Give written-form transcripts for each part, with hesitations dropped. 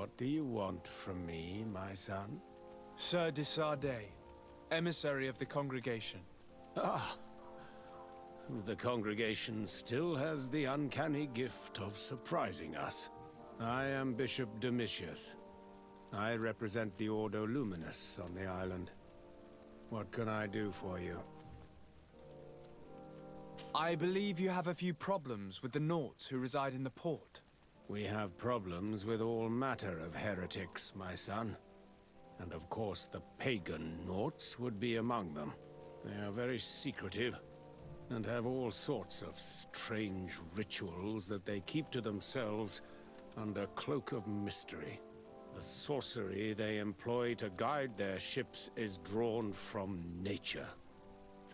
What do you want from me, my son? Sir de Sardet, emissary of the congregation. Ah, the congregation still has the uncanny gift of surprising us. I am Bishop Domitius. I represent the Ordo Luminous on the island. What can I do for you? I believe you have a few problems with the Noughts who reside in the port. We have problems with all matter of heretics, my son. And of course the pagan Noughts would be among them. They are very secretive, and have all sorts of strange rituals that they keep to themselves under cloak of mystery. The sorcery they employ to guide their ships is drawn from nature,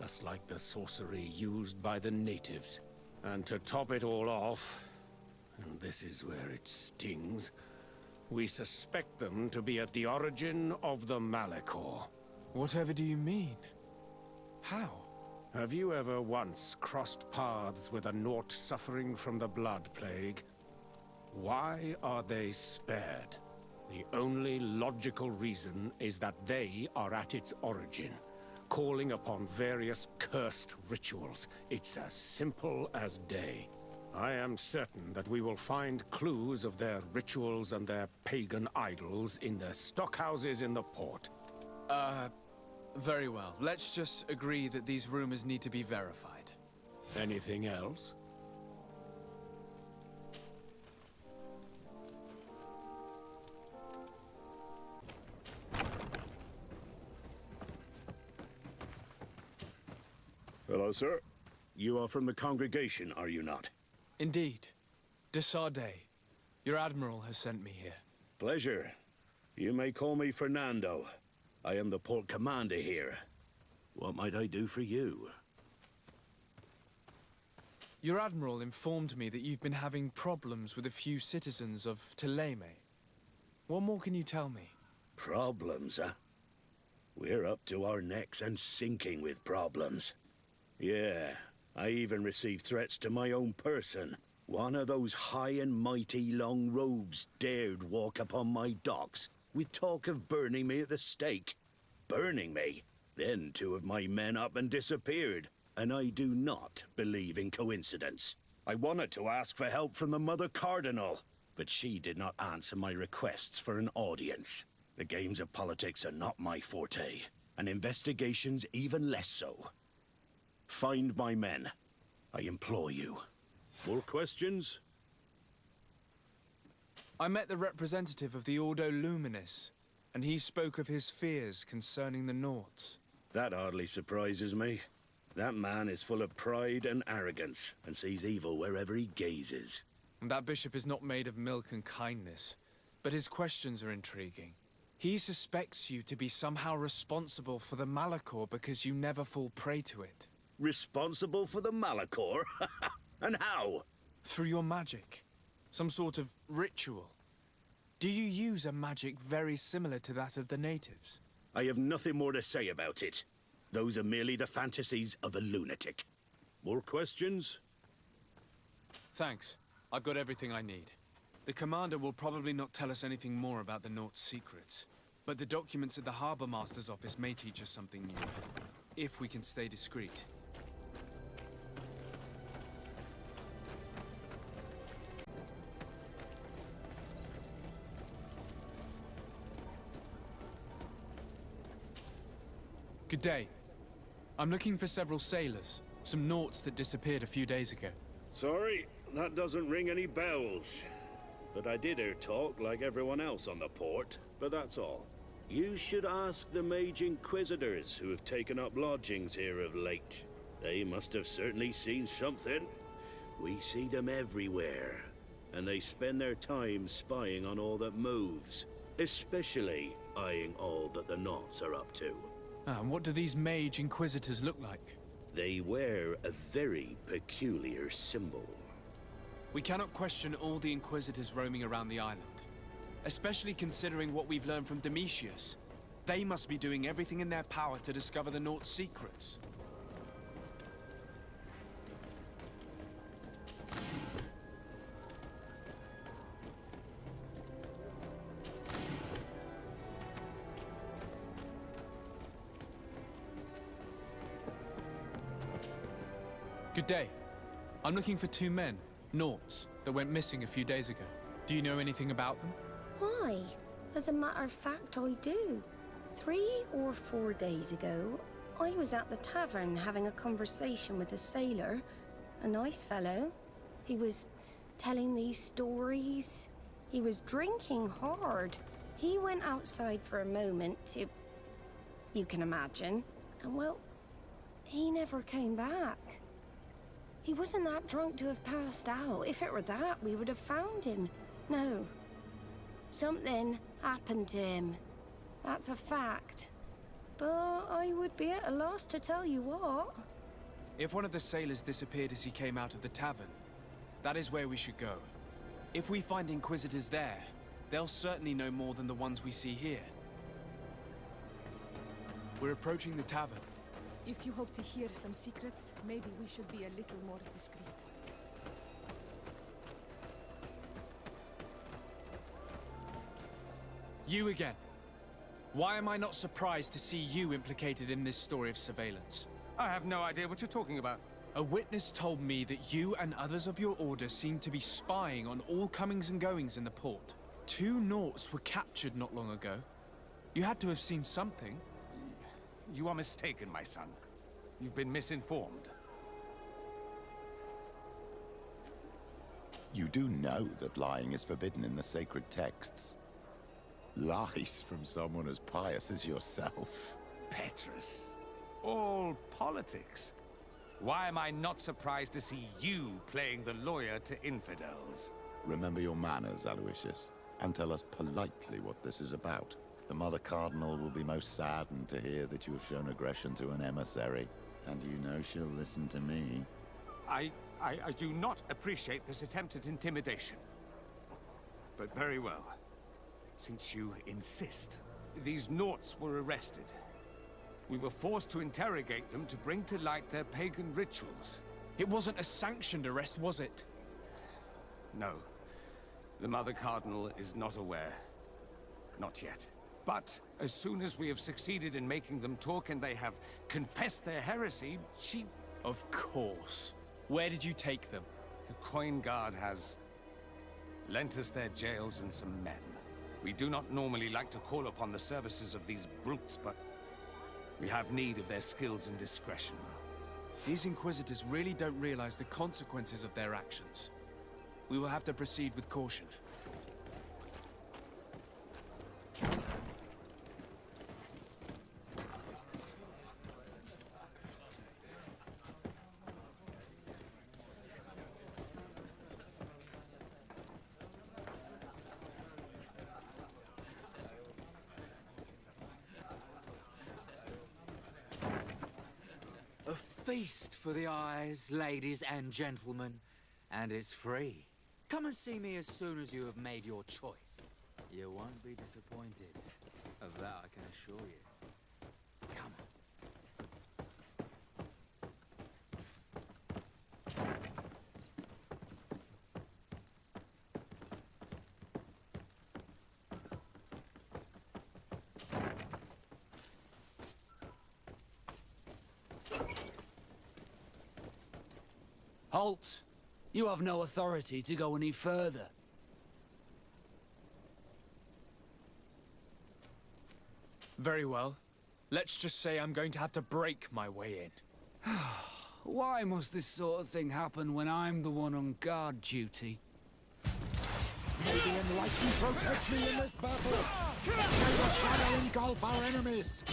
just like the sorcery used by the natives. And to top it all off, and this is where it stings, we suspect them to be at the origin of the Malachor. Whatever do you mean? How? Have you ever once crossed paths with a Naut suffering from the blood plague? Why are they spared? The only logical reason is that they are at its origin, calling upon various cursed rituals. It's as simple as day. I am certain that we will find clues of their rituals and their pagan idols in their stockhouses in the port. Very well. Let's just agree that these rumors need to be verified. Anything else? Hello, sir. You are from the congregation, are you not? Indeed. De Sardet, your admiral has sent me here. Pleasure. You may call me Fernando. I am the port commander here. What might I do for you? Your admiral informed me that you've been having problems with a few citizens of Thélème. What more can you tell me? Problems, huh? We're up to our necks and sinking with problems. Yeah, I even received threats to my own person. One of those high and mighty long robes dared walk upon my docks with talk of burning me at the stake. Burning me? Then two of my men up and disappeared, and I do not believe in coincidence. I wanted to ask for help from the Mother Cardinal, but she did not answer my requests for an audience. The games of politics are not my forte, and investigations even less so. Find my men. I implore you. More questions? I met the representative of the Ordo Luminous, and he spoke of his fears concerning the Noughts. That hardly surprises me. That man is full of pride and arrogance, and sees evil wherever he gazes. And that bishop is not made of milk and kindness, but his questions are intriguing. He suspects you to be somehow responsible for the Malachor because you never fall prey to it. Responsible for the Malachor? And how? Through your magic. Some sort of ritual. Do you use a magic very similar to that of the natives? I have nothing more to say about it. Those are merely the fantasies of a lunatic. More questions? Thanks. I've got everything I need. The commander will probably not tell us anything more about the Naught's secrets, but the documents at the Harbor Master's office may teach us something new, if we can stay discreet. Good day. I'm looking for several sailors, some Noughts that disappeared a few days ago. Sorry, that doesn't ring any bells. But I did hear talk like everyone else on the port, but that's all. You should ask the mage inquisitors who have taken up lodgings here of late. They must have certainly seen something. We see them everywhere, and they spend their time spying on all that moves, especially eyeing all that the Noughts are up to. And what do these mage inquisitors look like? They wear a very peculiar symbol. We cannot question all the inquisitors roaming around the island, especially considering what we've learned from Domitius. They must be doing everything in their power to discover the Naught's secrets. Good day. I'm looking for two men, Noughts, that went missing a few days ago. Do you know anything about them? Why? As a matter of fact, I do. 3 or 4 days ago, I was at the tavern having a conversation with a sailor. A nice fellow. He was telling these stories. He was drinking hard. He went outside for a moment to... you can imagine. And well, he never came back. He wasn't that drunk to have passed out. If it were that, we would have found him. No. Something happened to him. That's a fact. But I would be at a loss to tell you what. If one of the sailors disappeared as he came out of the tavern, that is where we should go. If we find inquisitors there, they'll certainly know more than the ones we see here. We're approaching the tavern. If you hope to hear some secrets, maybe we should be a little more discreet. You again. Why am I not surprised to see you implicated in this story of surveillance? I have no idea what you're talking about. A witness told me that you and others of your order seemed to be spying on all comings and goings in the port. 2 Noughts were captured not long ago. You had to have seen something. You are mistaken, my son. You've been misinformed. You do know that lying is forbidden in the sacred texts. Lies from someone as pious as yourself. Petrus. All politics. Why am I not surprised to see you playing the lawyer to infidels? Remember your manners, Aloysius, and tell us politely what this is about. The Mother Cardinal will be most saddened to hear that you have shown aggression to an emissary, and you know she'll listen to me. I do not appreciate this attempt at intimidation. But very well. Since you insist, these Noughts were arrested. We were forced to interrogate them to bring to light their pagan rituals. It wasn't a sanctioned arrest, was it? No. The Mother Cardinal is not aware. Not yet. But as soon as we have succeeded in making them talk and they have confessed their heresy, she... Of course. Where did you take them? The Coin Guard has lent us their jails and some men. We do not normally like to call upon the services of these brutes, but we have need of their skills and discretion. These inquisitors really don't realize the consequences of their actions. We will have to proceed with caution. A feast for the eyes, ladies and gentlemen, and it's free. Come and see me as soon as you have made your choice. You won't be disappointed. Of that I can assure you. Come. Halt! You have no authority to go any further. Very well. Let's just say I'm going to have to break my way in. Why must this sort of thing happen when I'm the one on guard duty? May the Enlightened protect me in this battle! May the shadow engulf our enemies!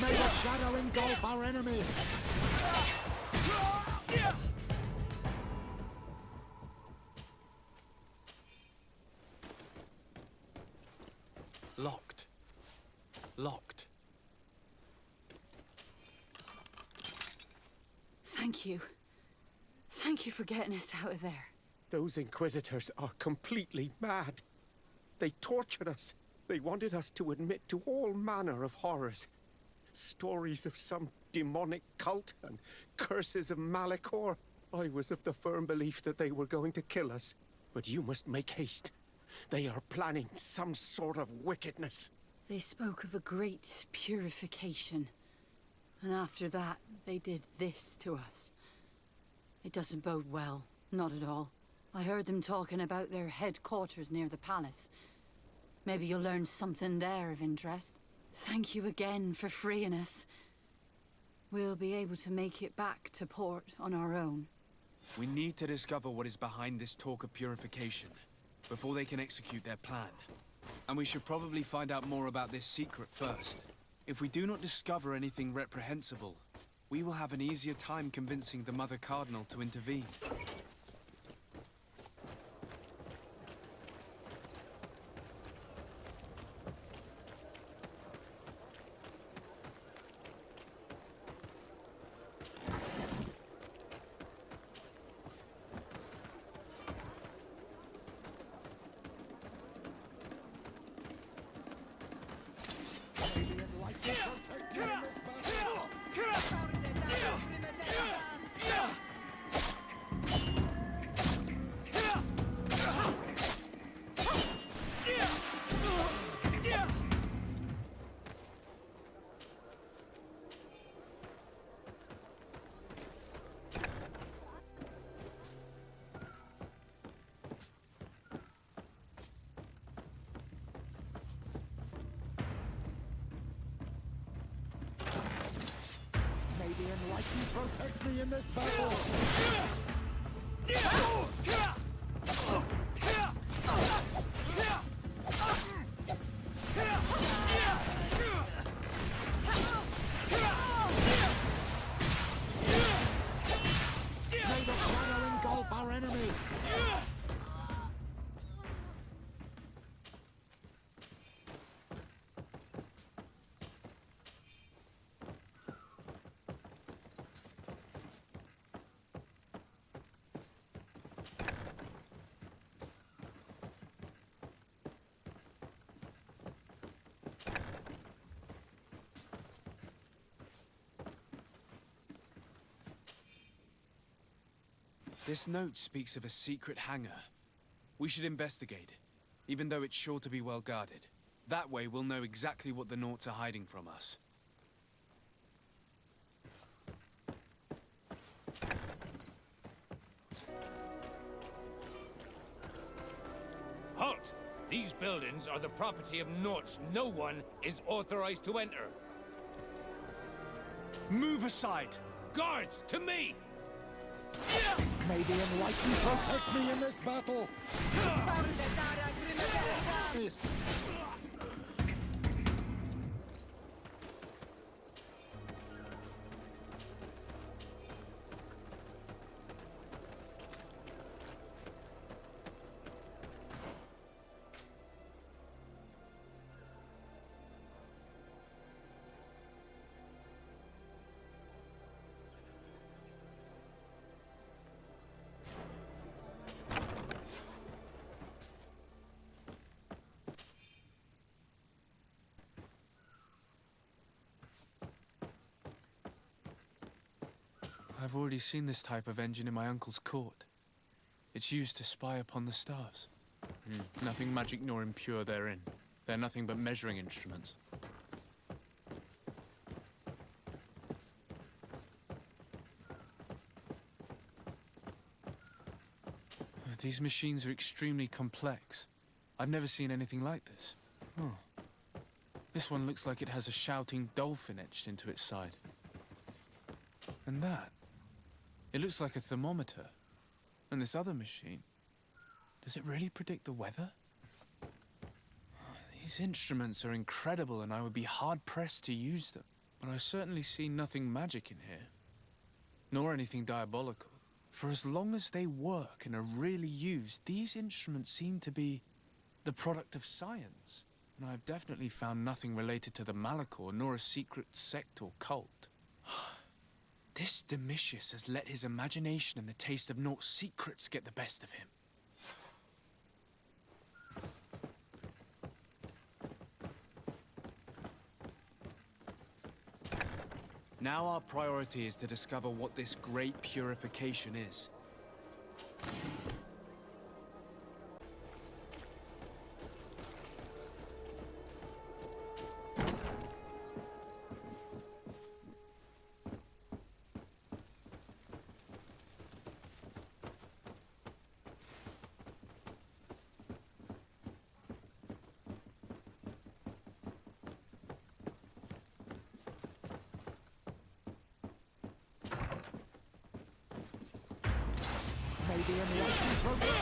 May the shadow engulf our enemies! Locked. Locked. Thank you. Thank you for getting us out of there. Those inquisitors are completely mad. They tortured us They wanted us to admit to all manner of horrors. Stories of some demonic cult and curses of Malachor. I was of the firm belief that they were going to kill us. But you must make haste. They are planning some sort of wickedness. They spoke of a great purification. And after that, they did this to us. It doesn't bode well. Not at all. I heard them talking about their headquarters near the palace. Maybe you'll learn something there of interest. Thank you again for freeing us. We'll be able to make it back to port on our own. We need to discover what is behind this talk of purification before they can execute their plan. And we should probably find out more about this secret first. If we do not discover anything reprehensible, we will have an easier time convincing the Mother Cardinal to intervene. Protect me in this battle! May the shadow engulf our enemies! This note speaks of a secret hangar. We should investigate, even though it's sure to be well guarded. That way we'll know exactly what the Noughts are hiding from us. Halt! These buildings are the property of Noughts. No one is authorized to enter. Move aside! Guards, to me! May the Enlightened protect me in this battle! This. I've already seen this type of engine in my uncle's court. It's used to spy upon the stars. Nothing magic nor impure therein. They're nothing but measuring instruments. These machines are extremely complex. I've never seen anything like this. Oh. This one looks like it has a shouting dolphin etched into its side. And that. It looks like a thermometer. And this other machine. Does it really predict the weather? These instruments are incredible and I would be hard-pressed to use them. But I certainly see nothing magic in here. Nor anything diabolical. For as long as they work and are really used, these instruments seem to be the product of science. And I've definitely found nothing related to the Malachor, nor a secret sect or cult. This Domitius has let his imagination and the taste of Naught's secrets get the best of him. Now our priority is to discover what this great purification is. Maybe enlightening program.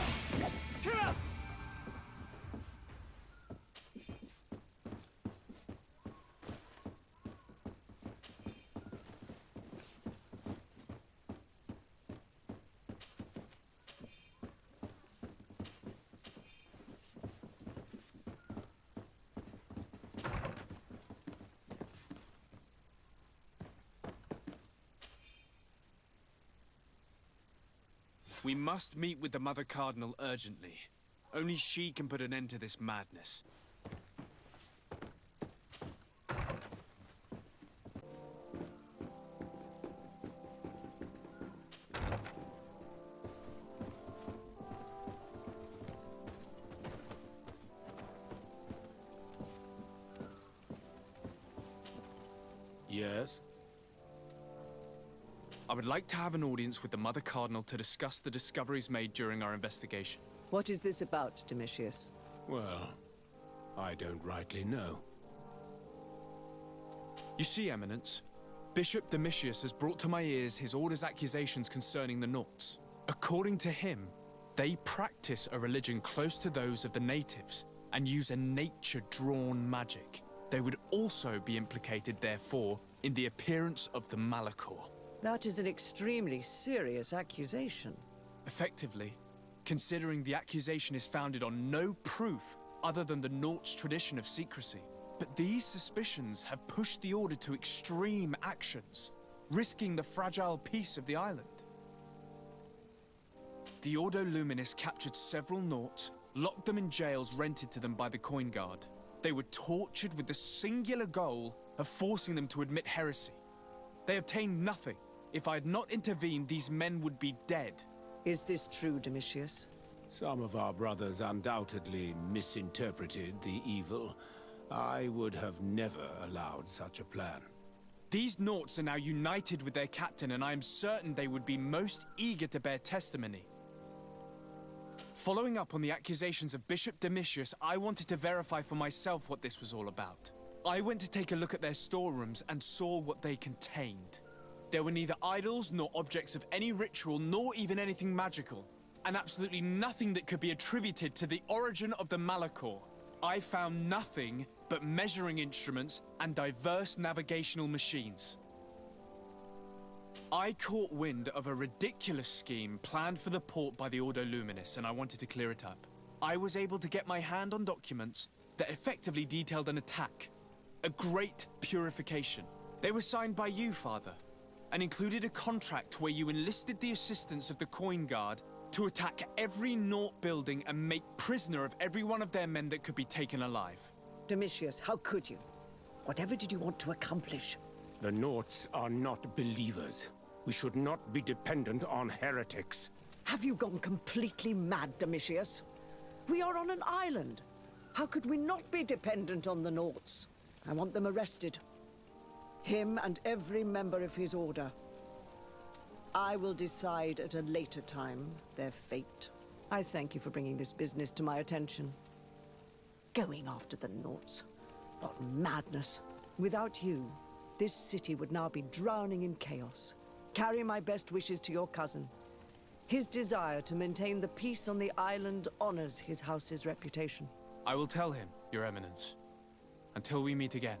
We must meet with the Mother Cardinal urgently. Only she can put an end to this madness. Yes? I would like to have an audience with the Mother Cardinal to discuss the discoveries made during our investigation. What is this about, Domitius? Well, I don't rightly know. You see, Eminence, Bishop Domitius has brought to my ears his order's accusations concerning the Noughts. According to him, they practice a religion close to those of the natives and use a nature-drawn magic. They would also be implicated, therefore, in the appearance of the Malachor. That is an extremely serious accusation. Effectively, considering the accusation is founded on no proof other than the Noughts' tradition of secrecy. But these suspicions have pushed the Order to extreme actions, risking the fragile peace of the island. The Ordo Luminis captured several Noughts, locked them in jails rented to them by the Coin Guard. They were tortured with the singular goal of forcing them to admit heresy. They obtained nothing. If I had not intervened, these men would be dead. Is this true, Domitius? Some of our brothers undoubtedly misinterpreted the evil. I would have never allowed such a plan. These Noughts are now united with their captain, and I am certain they would be most eager to bear testimony. Following up on the accusations of Bishop Domitius, I wanted to verify for myself what this was all about. I went to take a look at their storerooms and saw what they contained. There were neither idols nor objects of any ritual, nor even anything magical, and absolutely nothing that could be attributed to the origin of the Malachor. I found nothing but measuring instruments and diverse navigational machines. I caught wind of a ridiculous scheme planned for the port by the Ordo Luminis, and I wanted to clear it up. I was able to get my hand on documents that effectively detailed an attack, a great purification. They were signed by you, Father, and included a contract where you enlisted the assistance of the Coin Guard to attack every Naught building and make prisoner of every one of their men that could be taken alive. Domitius, how could you? Whatever did you want to accomplish? The Noughts are not believers. We should not be dependent on heretics. Have you gone completely mad, Domitius? We are on an island. How could we not be dependent on the Noughts? I want them arrested. Him and every member of his order. I will decide at a later time their fate. I thank you for bringing this business to my attention. Going after the Noughts. What madness. Without you, this city would now be drowning in chaos. Carry my best wishes to your cousin. His desire to maintain the peace on the island honors his house's reputation. I will tell him, Your Eminence. Until we meet again.